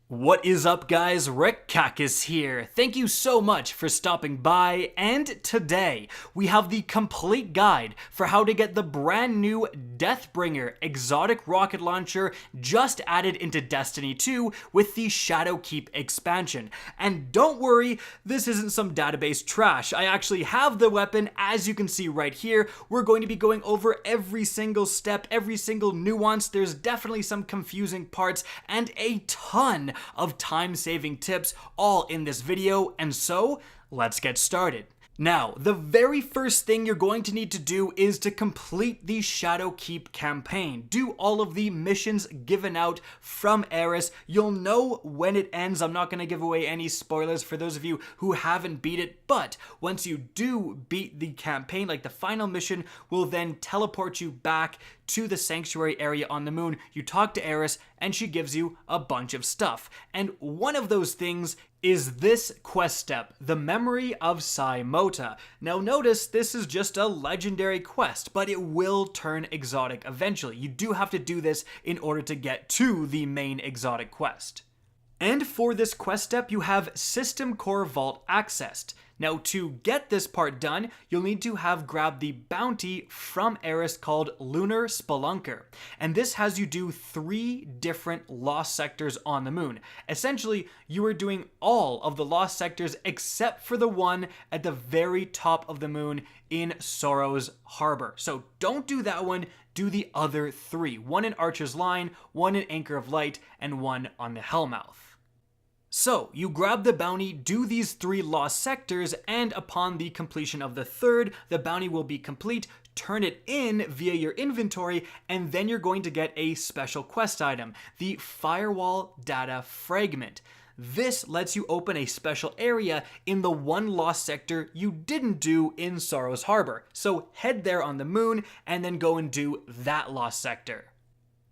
What is up, guys? Rick Kackis here. Thank you so much for stopping by, and today we have the complete guide for how to get the brand new Deathbringer exotic rocket launcher just added into Destiny 2 with the Shadowkeep expansion. And don't worry, this isn't some database trash. I actually have the weapon, as you can see right here. We're going to be going over every single step, every single nuance. There's definitely some confusing parts and a ton of time-saving tips all in this video, and so let's get started. Now, the very first thing you're going to need to do is to complete the Shadowkeep campaign. Do all of the missions given out from Eris. You'll know when it ends. I'm not going to give away any spoilers for those of you who haven't beat it, but once you do beat the campaign, like the final mission will then teleport you back to the sanctuary area on the moon. You talk to Eris and she gives you a bunch of stuff. And one of those things is this quest step, the memory of Sai Mota. Now notice this is just a legendary quest, but it will turn exotic eventually. You do have to do this in order to get to the main exotic quest. And for this quest step, you have System Core Vault accessed. Now, to get this part done, you'll need to have grabbed the bounty from Eris called Lunar Spelunker. And this has you do 3 different lost sectors on the moon. Essentially, you are doing all of the lost sectors except for the one at the very top of the moon in Sorrow's Harbor. So don't do that one, do the other 3. One in Archer's Line, one in Anchor of Light, and one on the Hellmouth. So, you grab the bounty, do these 3 lost sectors, and upon the completion of the 3rd, the bounty will be complete. Turn it in via your inventory, and then you're going to get a special quest item, the Firewall Data Fragment. This lets you open a special area in the one lost sector you didn't do in Sorrow's Harbor. So head there on the moon, and then go and do that lost sector.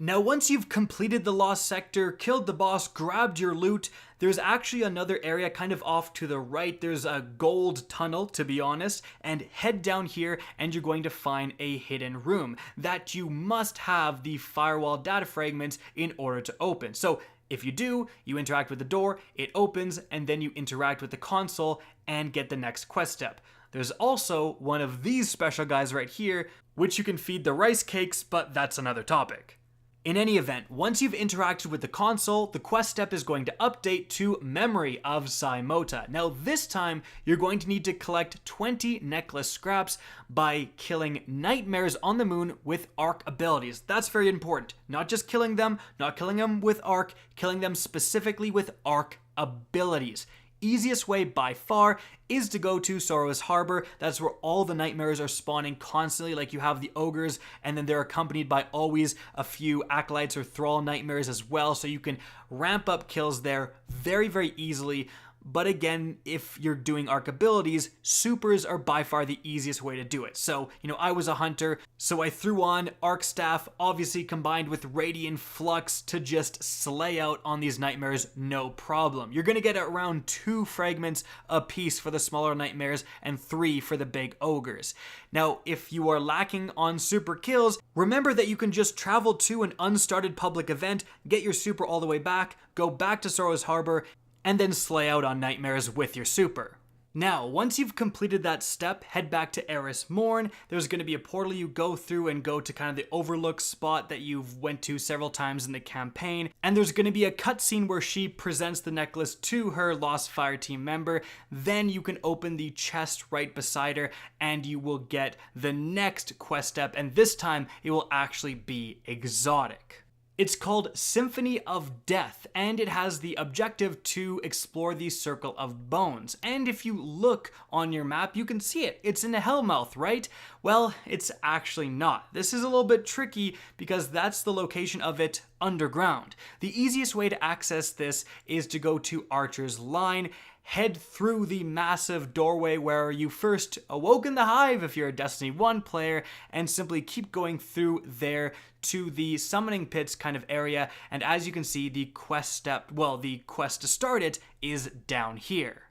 Now, once you've completed the lost sector, killed the boss, grabbed your loot, there's actually another area kind of off to the right. There's a gold tunnel, to be honest, and head down here and you're going to find a hidden room that you must have the firewall data fragments in order to open. So if you do, you interact with the door, it opens, and then you interact with the console and get the next quest step. There's also one of these special guys right here, which you can feed the rice cakes, but that's another topic. In any event, once you've interacted with the console, the quest step is going to update to Memory of Sai Mota. Now this time, you're going to need to collect 20 necklace scraps by killing nightmares on the moon with arc abilities. That's very important. Not just killing them, not killing them with arc, killing them specifically with arc abilities. Easiest way by far is to go to Sorrow's Harbor. That's where all the nightmares are spawning constantly. Like, you have the ogres, and then they're accompanied by always a few acolytes or thrall nightmares as well, so you can ramp up kills there very, very easily. But again, if you're doing arc abilities, supers are by far the easiest way to do it. So, I was a hunter, so I threw on arc staff, obviously combined with radiant flux to just slay out on these nightmares, no problem. You're gonna get around 2 fragments a piece for the smaller nightmares and 3 for the big ogres. Now, if you are lacking on super kills, remember that you can just travel to an unstarted public event, get your super all the way back, go back to Sorrow's Harbor, and then slay out on nightmares with your super. Now, once you've completed that step, head back to Eris Morn. There's going to be a portal you go through and go to kind of the overlook spot that you've went to several times in the campaign. And there's going to be a cutscene where she presents the necklace to her Lost Fire Team member. Then you can open the chest right beside her and you will get the next quest step. And this time it will actually be exotic. It's called Symphony of Death, and it has the objective to explore the Circle of Bones. And if you look on your map, you can see it. It's in the Hellmouth, right? Well, it's actually not. This is a little bit tricky because that's the location of it underground. The easiest way to access this is to go to Archer's Line, head through the massive doorway where you first awoke in the Hive if you're a Destiny 1 player, and simply keep going through there to the summoning pits kind of area. And as you can see, the quest to start it is down here.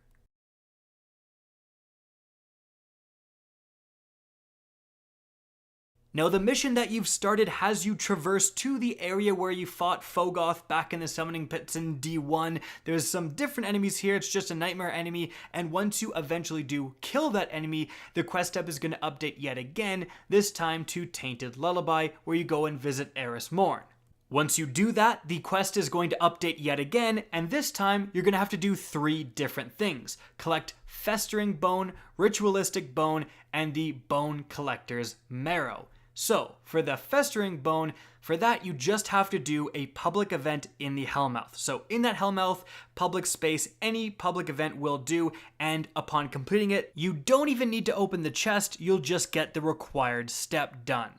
Now, the mission that you've started has you traverse to the area where you fought Fogoth back in the summoning pits in D1. There's some different enemies here. It's just a nightmare enemy, and once you eventually do kill that enemy, the quest step is going to update yet again, this time to Tainted Lullaby, where you go and visit Eris Morn. Once you do that, the quest is going to update yet again, and this time you're going to have to do 3 different things. Collect Festering Bone, Ritualistic Bone, and the Bone Collector's Marrow. So, for the Festering Bone, for that you just have to do a public event in the Hellmouth. So in that Hellmouth, public space, any public event will do, and upon completing it, you don't even need to open the chest, you'll just get the required step done.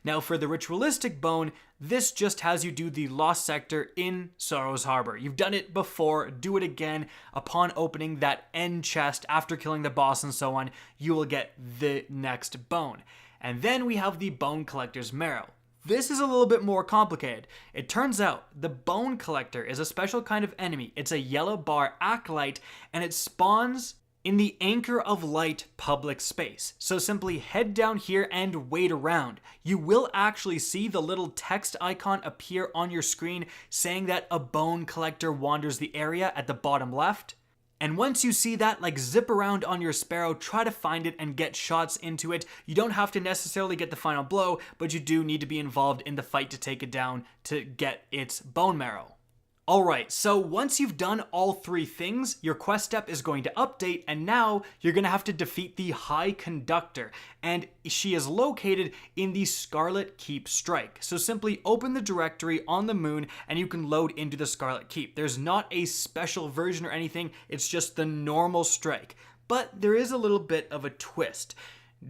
Now for the Ritualistic Bone, this just has you do the Lost Sector in Sorrow's Harbor. You've done it before, do it again. Upon opening that end chest after killing the boss and so on, you will get the next bone. And then we have the Bone Collector's Marrow. This is a little bit more complicated. It turns out the Bone Collector is a special kind of enemy. It's a yellow bar acolyte, and it spawns in the Anchor of Light public space. So simply head down here and wait around. You will actually see the little text icon appear on your screen saying that a Bone Collector wanders the area at the bottom left. And once you see that, like, zip around on your Sparrow, try to find it and get shots into it. You don't have to necessarily get the final blow, but you do need to be involved in the fight to take it down to get its bone marrow. Alright, so once you've done all 3 things, your quest step is going to update, and now you're going to have to defeat the High Conductor, and she is located in the Scarlet Keep Strike. So simply open the directory on the moon and you can load into the Scarlet Keep. There's not a special version or anything, it's just the normal strike. But there is a little bit of a twist.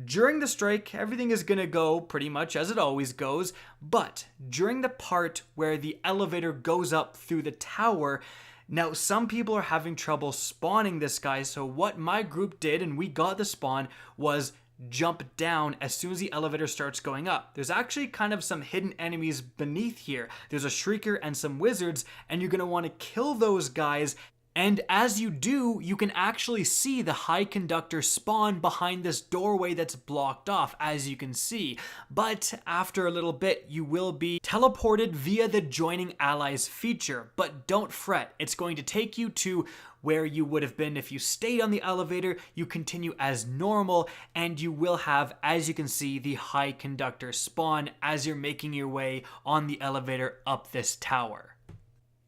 During the strike, everything is going to go pretty much as it always goes, but during the part where the elevator goes up through the tower, now some people are having trouble spawning this guy, so what my group did, and we got the spawn, was jump down as soon as the elevator starts going up. There's actually kind of some hidden enemies beneath here. There's a Shrieker and some wizards, and you're going to want to kill those guys. And as you do, you can actually see the High Conductor spawn behind this doorway that's blocked off, as you can see. But after a little bit, you will be teleported via the Joining Allies feature. But don't fret, it's going to take you to where you would have been if you stayed on the elevator. You continue as normal, and you will have, as you can see, the High Conductor spawn as you're making your way on the elevator up this tower.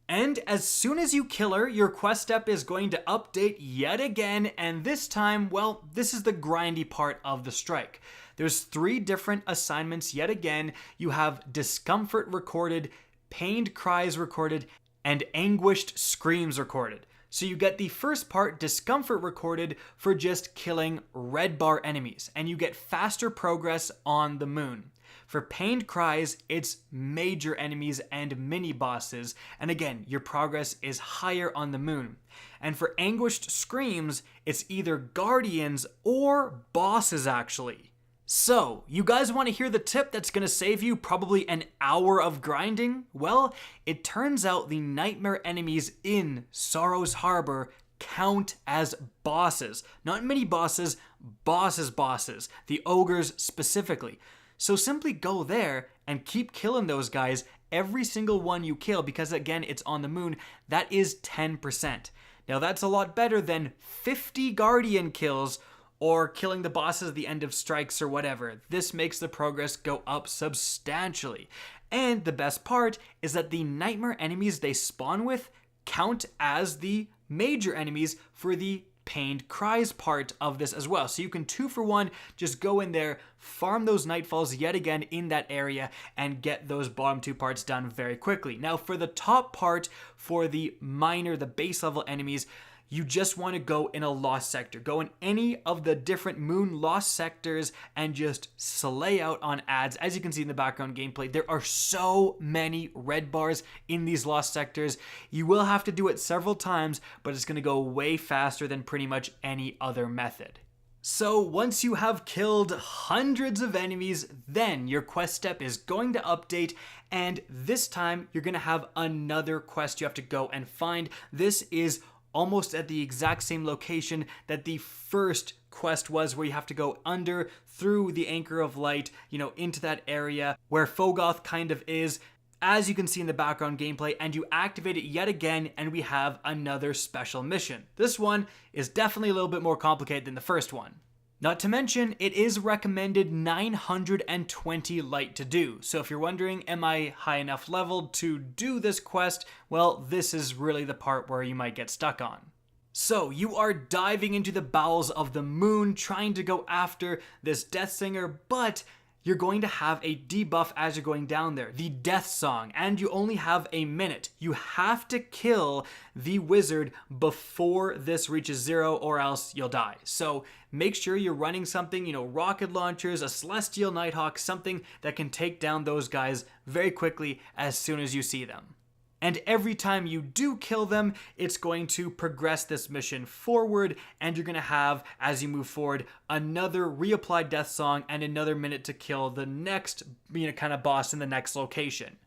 And as soon as you kill her, your quest step is going to update yet again, and this time, well, this is the grindy part of the strike. There's 3 different assignments yet again. You have Discomfort recorded, Pained Cries recorded, and Anguished Screams recorded. So you get the first part, Discomfort recorded, for just killing red bar enemies, and you get faster progress on the moon. For Pained Cries, it's major enemies and mini-bosses, and again, your progress is higher on the moon. And for Anguished Screams, it's either guardians or bosses actually. So, you guys want to hear the tip that's going to save you probably an hour of grinding? Well, it turns out the nightmare enemies in Sorrow's Harbor count as bosses. Not mini-bosses, bosses. The ogres specifically. So simply go there and keep killing those guys, every single one you kill, because again, it's on the moon. That is 10%. Now that's a lot better than 50 Guardian kills or killing the bosses at the end of strikes or whatever. This makes the progress go up substantially. And the best part is that the nightmare enemies they spawn with count as the major enemies for the Pained Cries part of this as well. So you can 2 for 1, just go in there, farm those Nightfalls yet again in that area, and get those bottom 2 parts done very quickly. Now for the top part, for the minor, the base level enemies, you just want to go in a lost sector. Go in any of the different moon lost sectors and just slay out on ads. As you can see in the background gameplay, there are so many red bars in these lost sectors. You will have to do it several times, but it's going to go way faster than pretty much any other method. So once you have killed hundreds of enemies, then your quest step is going to update, and this time you're going to have another quest you have to go and find. This is almost at the exact same location that the first quest was, where you have to go under through the Anchor of Light, into that area where Fogoth kind of is, as you can see in the background gameplay, and you activate it yet again, and we have another special mission. This one is definitely a little bit more complicated than the first one. Not to mention, it is recommended 920 light to do. So if you're wondering, am I high enough leveled to do this quest? Well, this is really the part where you might get stuck on. So you are diving into the bowels of the moon, trying to go after this Death Singer, but you're going to have a debuff as you're going down there, the Death Song, and you only have a minute. You have to kill the wizard before this reaches 0 or else you'll die. So make sure you're running something, rocket launchers, a Celestial Nighthawk, something that can take down those guys very quickly as soon as you see them. And every time you do kill them, it's going to progress this mission forward, and you're going to have, as you move forward, another reapplied Death Song and another minute to kill the next, kind of boss in the next location.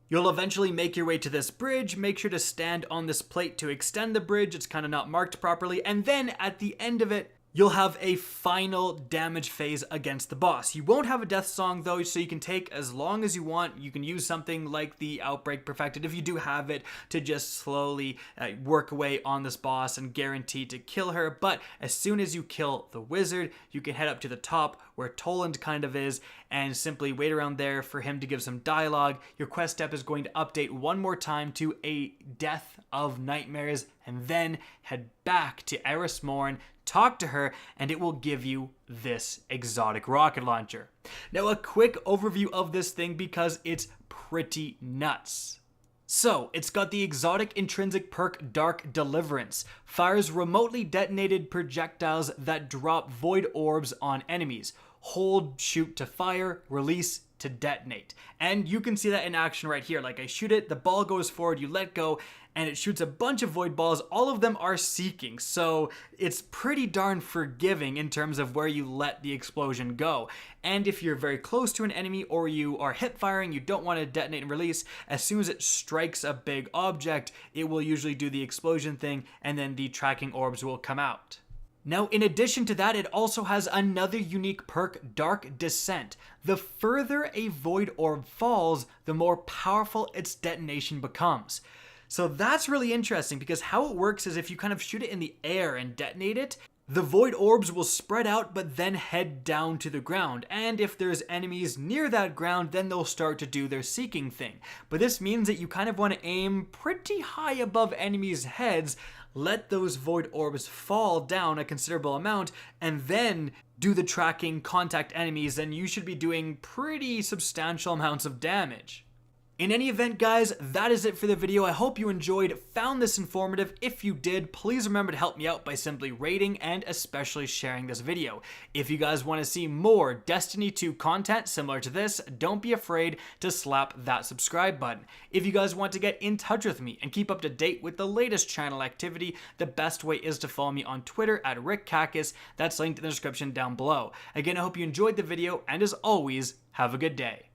You'll eventually make your way to this bridge. Make sure to stand on this plate to extend the bridge. It's kind of not marked properly. And then at the end of it, you'll have a final damage phase against the boss. You won't have a Death Song though, so you can take as long as you want. You can use something like the Outbreak Perfected, if you do have it, to just slowly work away on this boss and guarantee to kill her. But as soon as you kill the wizard, you can head up to the top where Toland kind of is and simply wait around there for him to give some dialogue. Your quest step is going to update one more time to a Death of Nightmares, and then head back to Eris Morn, talk to her, and it will give you this exotic rocket launcher. Now, a quick overview of this thing because it's pretty nuts. So, it's got the exotic intrinsic perk Dark Deliverance. Fires remotely detonated projectiles that drop void orbs on enemies. Hold, shoot to fire, release to detonate. And you can see that in action right here. Like, I shoot it, the ball goes forward, you let go, and it shoots a bunch of void balls. All of them are seeking, so it's pretty darn forgiving in terms of where you let the explosion go. And if you're very close to an enemy or you are hip firing, you don't want to detonate and release, as soon as it strikes a big object, it will usually do the explosion thing, and then the tracking orbs will come out. Now, in addition to that, it also has another unique perk, Dark Descent. The further a void orb falls, the more powerful its detonation becomes. So that's really interesting because how it works is if you kind of shoot it in the air and detonate it, the void orbs will spread out but then head down to the ground. And if there's enemies near that ground, then they'll start to do their seeking thing. But this means that you kind of want to aim pretty high above enemies' heads, let those void orbs fall down a considerable amount, and then do the tracking, contact enemies, and you should be doing pretty substantial amounts of damage. In any event, guys, that is it for the video. I hope you enjoyed, found this informative. If you did, please remember to help me out by simply rating and especially sharing this video. If you guys want to see more Destiny 2 content similar to this, don't be afraid to slap that subscribe button. If you guys want to get in touch with me and keep up to date with the latest channel activity, the best way is to follow me on Twitter at RickKackis. That's linked in the description down below. Again, I hope you enjoyed the video, and as always, have a good day.